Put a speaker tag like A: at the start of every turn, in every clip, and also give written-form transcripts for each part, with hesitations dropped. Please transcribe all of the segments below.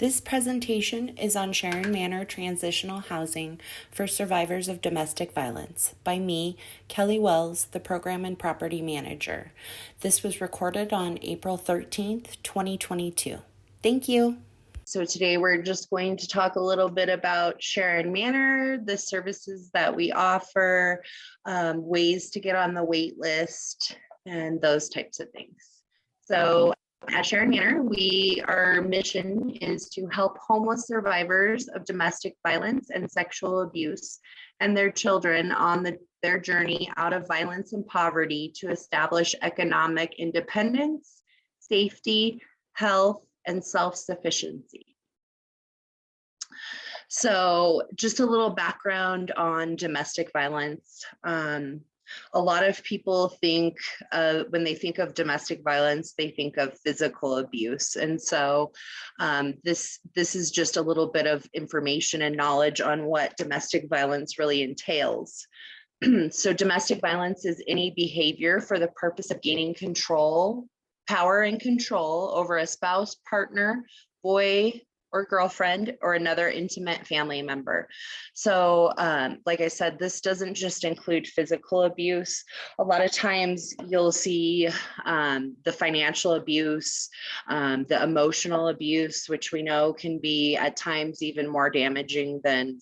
A: This presentation is on Sharon Manor Transitional Housing for Survivors of Domestic Violence by me, Kelly Wells, the Program and Property Manager. This was recorded on April 13th, 2022. Thank you. So today we're just going to talk a little bit about Sharon Manor, the services that we offer, ways to get on the wait list, and those types of things. So at Sharon Manor, our mission is to help homeless survivors of domestic violence and sexual abuse and their children on their journey out of violence and poverty to establish economic independence, safety, health, and self-sufficiency. So just a little background on domestic violence. A lot of people think when they think of domestic violence, they think of physical abuse. And so this is just a little bit of information and knowledge on what domestic violence really entails. So domestic violence is any behavior for the purpose of gaining control, power and control over a spouse, partner, boy, or girlfriend, or another intimate family member. So like I said, this doesn't just include physical abuse. A lot of times you'll see the financial abuse, the emotional abuse, which we know can be at times even more damaging than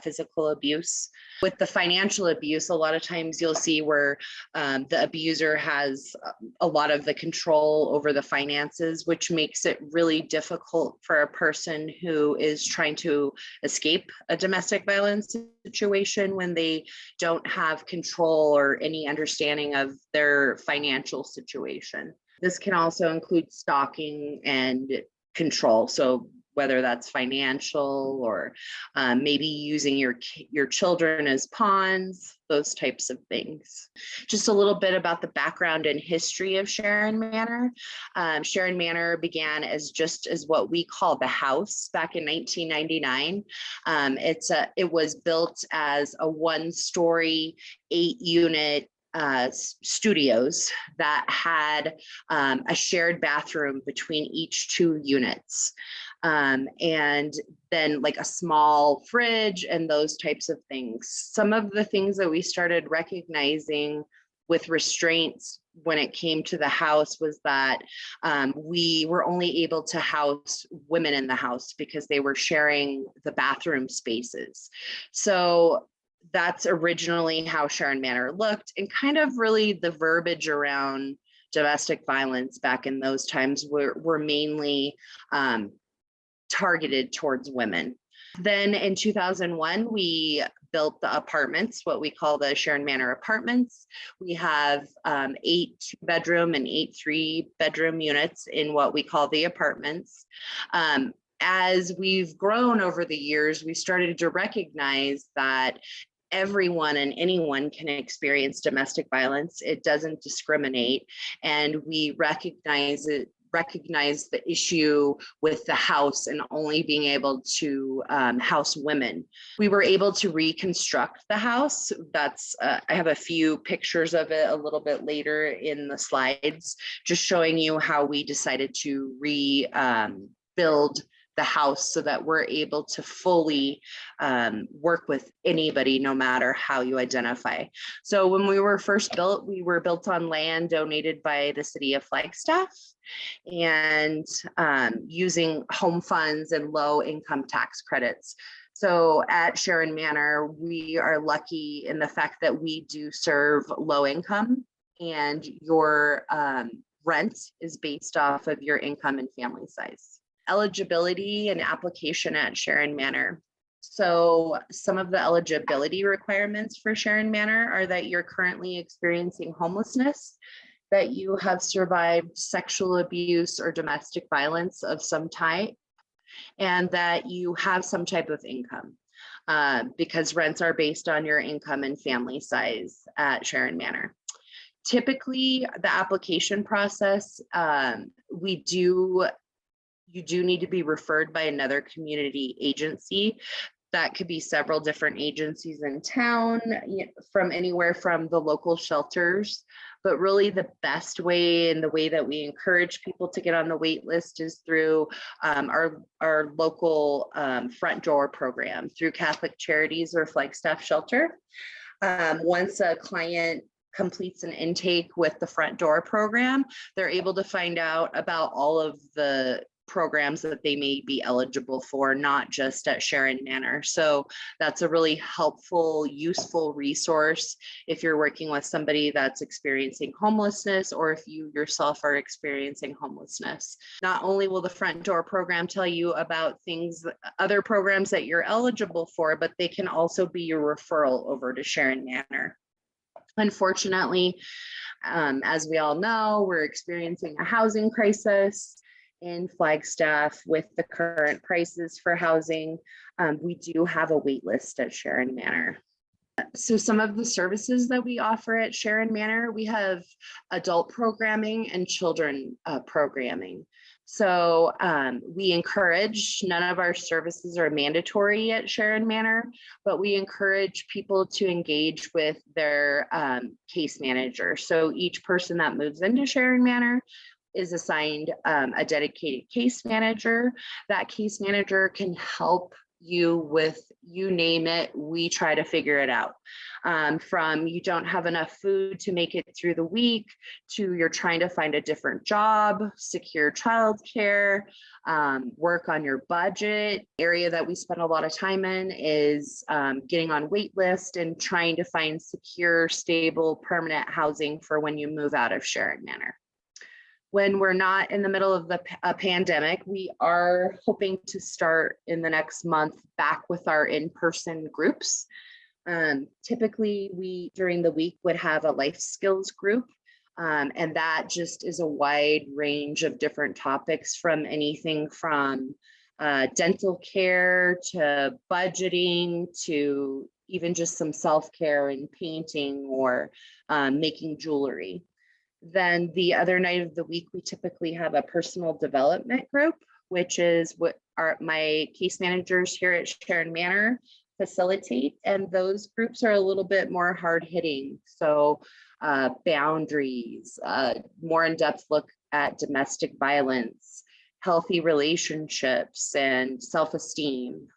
A: physical abuse. With the financial abuse, a lot of times you'll see where the abuser has a lot of the control over the finances, which makes it really difficult for a person who is trying to escape a domestic violence situation when they don't have control or any understanding of their financial situation. This can also include stalking and control. So whether that's financial or maybe using your children as pawns, those types of things. Just a little bit about the background and history of Sharon Manor. Sharon Manor began as what we call the house back in 1999. It was built as a one-story, 8-unit studios that had a shared bathroom between each 2 units. And then like a small fridge and those types of things. Some of the things that we started recognizing with restraints when it came to the house was that we were only able to house women in the house because they were sharing the bathroom spaces. So that's originally how Sharon Manor looked, and kind of really the verbiage around domestic violence back in those times were mainly targeted towards women. Then in 2001, we built the apartments, what we call the Sharon Manor apartments. We have 8 2-bedroom and 8 3-bedroom units in what we call the apartments. As we've grown over the years, we started to recognize that everyone and anyone can experience domestic violence. It doesn't discriminate, and we recognize the issue with the house and only being able to house women. We were able to reconstruct the house. I have a few pictures of it a little bit later in the slides, just showing you how we decided to rebuild the house so that we're able to fully work with anybody, no matter how you identify. So when we were first built, we were built on land donated by the city of Flagstaff, and using home funds and low income tax credits. So at Sharon Manor, we are lucky in the fact that we do serve low income, and your rent is based off of your income and family size. Eligibility and application at Sharon Manor. So some of the eligibility requirements for Sharon Manor are that you're currently experiencing homelessness, that you have survived sexual abuse or domestic violence of some type, and that you have some type of income, because rents are based on your income and family size at Sharon Manor. Typically, the application process, you do need to be referred by another community agency. That could be several different agencies in town, from anywhere from the local shelters But really the best way and the way that we encourage people to get on the wait list is through our local front door program through Catholic Charities or Flagstaff Shelter. Once a client completes an intake with the front door program, they're able to find out about all of the programs that they may be eligible for, not just at Sharon Manor. So that's a really helpful, useful resource if you're working with somebody that's experiencing homelessness, or if you yourself are experiencing homelessness. Not only will the front door program tell you about things, other programs that you're eligible for, but they can also be your referral over to Sharon Manor. Unfortunately, as we all know, we're experiencing a housing crisis in Flagstaff with the current prices for housing. We do have a wait list at Sharon Manor. So some of the services that we offer at Sharon Manor, we have adult programming and children programming. So we encourage, none of our services are mandatory at Sharon Manor, but we encourage people to engage with their case manager. So each person that moves into Sharon Manor is assigned a dedicated case manager. That case manager can help you with, you name it, we try to figure it out. From you don't have enough food to make it through the week, to you're trying to find a different job, secure childcare, work on your budget. Area that we spend a lot of time in is getting on wait list and trying to find secure, stable, permanent housing for when you move out of Sharon Manor. When we're not in the middle of a pandemic, we are hoping to start in the next month back with our in-person groups. Typically, we during the week would have a life skills group, and that just is a wide range of different topics, from anything from dental care to budgeting to even just some self-care and painting or making jewelry. Then the other night of the week, we typically have a personal development group, which is what my case managers here at Sharon Manor facilitate. And those groups are a little bit more hard hitting. So boundaries, more in-depth look at domestic violence, healthy relationships, and self-esteem.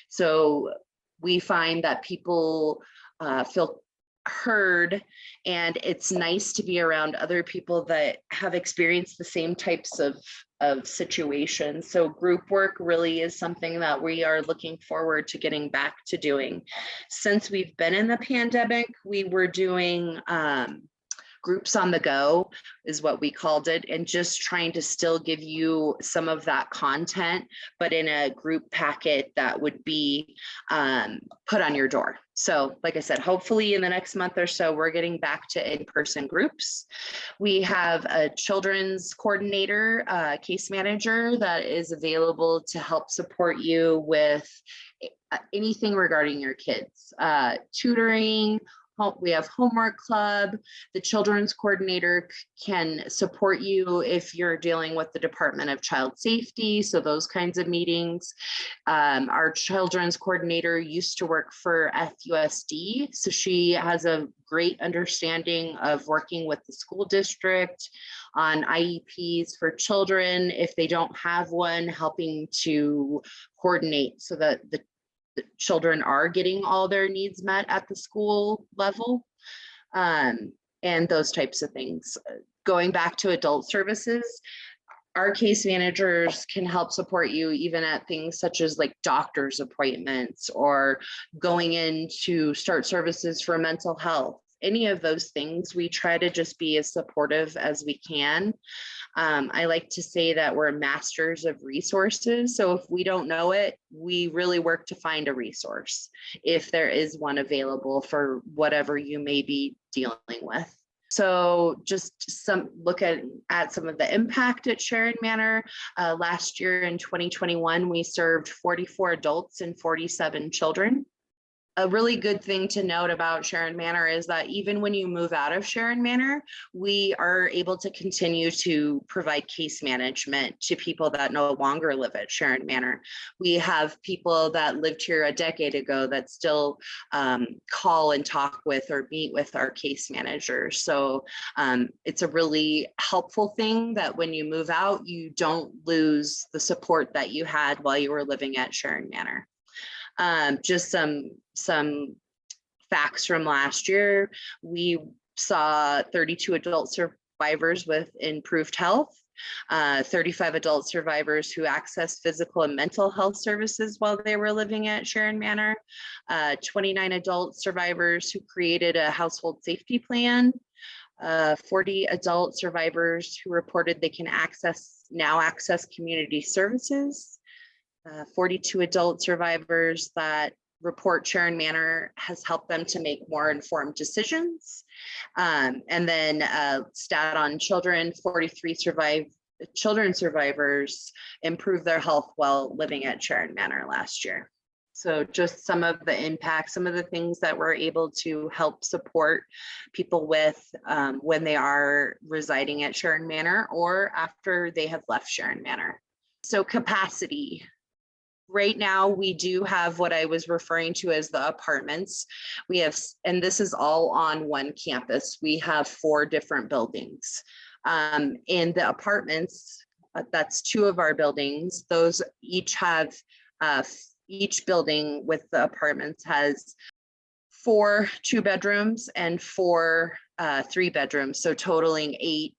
A: So we find that people feel heard, and it's nice to be around other people that have experienced the same types of situations. So group work really is something that we are looking forward to getting back to doing. Since we've been in the pandemic, we were doing groups on the go is what we called it, and just trying to still give you some of that content, but in a group packet that would be put on your door. So like I said, hopefully in the next month or so, we're getting back to in-person groups. We have a children's coordinator, case manager that is available to help support you with anything regarding your kids, tutoring. We have homework club. The children's coordinator can support you if you're dealing with the Department of Child Safety, so those kinds of meetings. Our children's coordinator used to work for FUSD, so she has a great understanding of working with the school district on IEPs for children. If they don't have one, helping to coordinate so that the children are getting all their needs met at the school level, and those types of things. Going back to adult services, our case managers can help support you even at things such as like doctor's appointments or going in to start services for mental health. Any of those things, we try to just be as supportive as we can. I like to say that we're masters of resources. So if we don't know it, we really work to find a resource if there is one available for whatever you may be dealing with. So just some look at some of the impact at Sharon Manor. Last year in 2021, we served 44 adults and 47 children. A really good thing to note about Sharon Manor is that even when you move out of Sharon Manor, we are able to continue to provide case management to people that no longer live at Sharon Manor. We have people that lived here a decade ago that still call and talk with or meet with our case managers. So it's a really helpful thing that when you move out, you don't lose the support that you had while you were living at Sharon Manor. Just some facts from last year. We saw 32 adult survivors with improved health, 35 adult survivors who accessed physical and mental health services while they were living at Sharon Manor, 29 adult survivors who created a household safety plan, 40 adult survivors who reported they can now access community services, 42 adult survivors that report Sharon Manor has helped them to make more informed decisions. And then stat on children, 43 children survivors improved their health while living at Sharon Manor last year. So just some of the impacts, some of the things that we're able to help support people with when they are residing at Sharon Manor or after they have left Sharon Manor. So capacity. Right now, we do have what I was referring to as the apartments. We have, and this is all on one campus. We have 4 different buildings. In the apartments, that's 2 of our buildings. Those each have, each building with the apartments has 4 2-bedrooms and 4 3-bedrooms. So totaling 8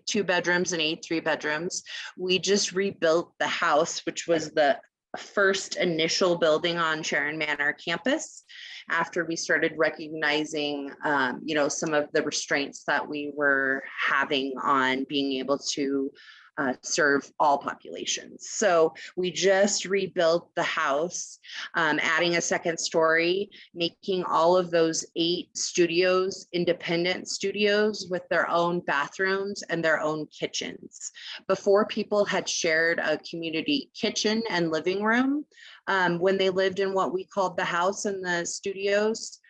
A: 2-bedrooms and 8 3-bedrooms. We just rebuilt the house, which was the first initial building on Sharon Manor campus after we started recognizing, some of the restraints that we were having on being able to serve all populations. So we just rebuilt the house, adding a second story, making all of those 8 studios, independent studios with their own bathrooms and their own kitchens. Before, people had shared a community kitchen and living room when they lived in what we called the house and the studios.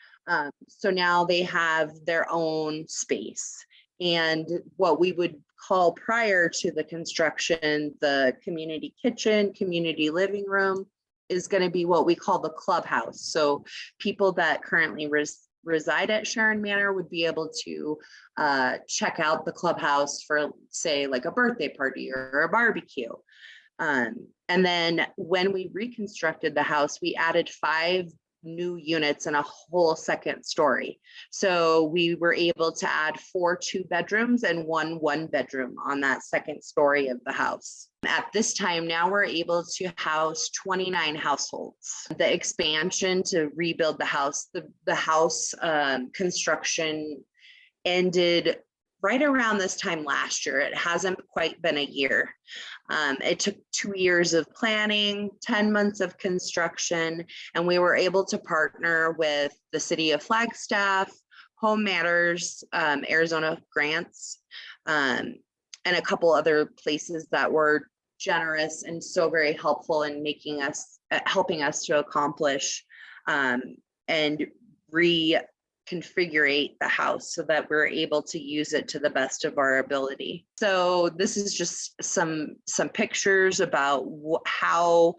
A: So now they have their own space. And what we would call prior to the construction, the community kitchen, community living room is going to be what we call the clubhouse. So people that currently reside at Sharon Manor would be able to check out the clubhouse for, say, like a birthday party or a barbecue. And then when we reconstructed the house, we added 5 new units and a whole second story. So we were able to add 4 2-bedrooms and 1 1-bedroom on that second story of the house. At this time, now we're able to house 29 households. The expansion to rebuild the house, the house construction ended right around this time last year. It hasn't quite been a year. It took 2 years of planning, 10 months of construction, and we were able to partner with the City of Flagstaff, Home Matters, Arizona Grants, and a couple other places that were generous and so very helpful in helping us to accomplish and reconfigure the house so that we're able to use it to the best of our ability. So this is just some pictures about how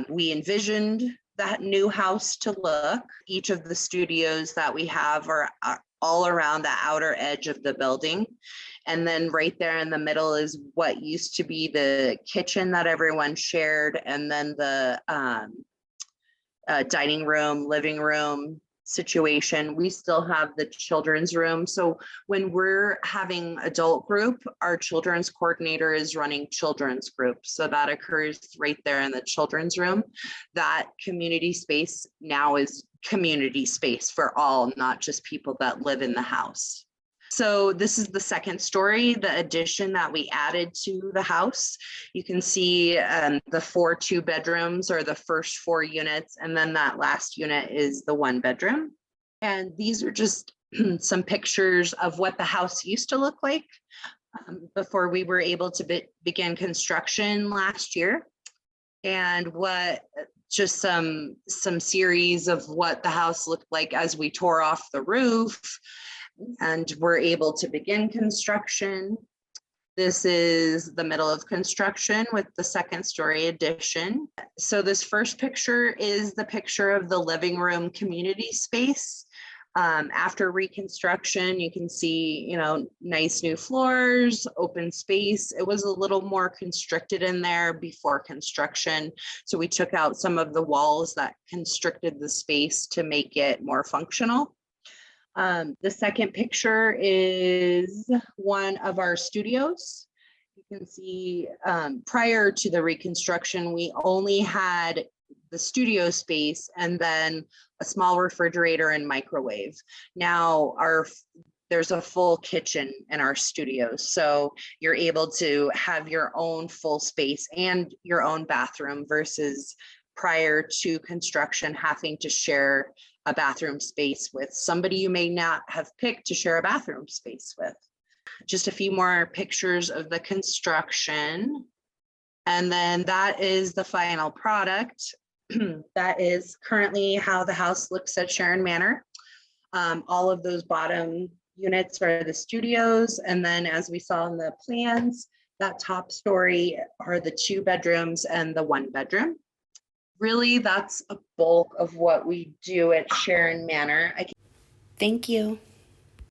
A: we envisioned that new house to look. Each of the studios that we have are all around the outer edge of the building. And then right there in the middle is what used to be the kitchen that everyone shared, and then the dining room, living room situation. We still have the children's room. So when we're having adult group, our children's coordinator is running children's group. So that occurs right there in the children's room. That community space now is community space for all, not just people that live in the house. So this is the second story, the addition that we added to the house. You can see the 4 2-bedrooms or the first 4 units, and then that last unit is the 1-bedroom. And these are just some pictures of what the house used to look like before we were able to begin construction last year. And what just some series of what the house looked like as we tore off the roof and were able to begin construction. This is the middle of construction with the second story addition. So this first picture is the picture of the living room community space. After reconstruction, you can see, nice new floors, open space. It was a little more constricted in there before construction. So we took out some of the walls that constricted the space to make it more functional. The second picture is one of our studios. You can see prior to the reconstruction, we only had the studio space and then a small refrigerator and microwave. Now there's a full kitchen in our studios. So you're able to have your own full space and your own bathroom versus prior to construction having to share a bathroom space with somebody you may not have picked to share a bathroom space with. Just a few more pictures of the construction. And then that is the final product. That is currently how the house looks at Sharon Manor. All of those bottom units are the studios. And then as we saw in the plans, that top story are the 2 bedrooms and the 1 bedroom. Really, that's a bulk of what we do at Sharon Manor.
B: Thank you.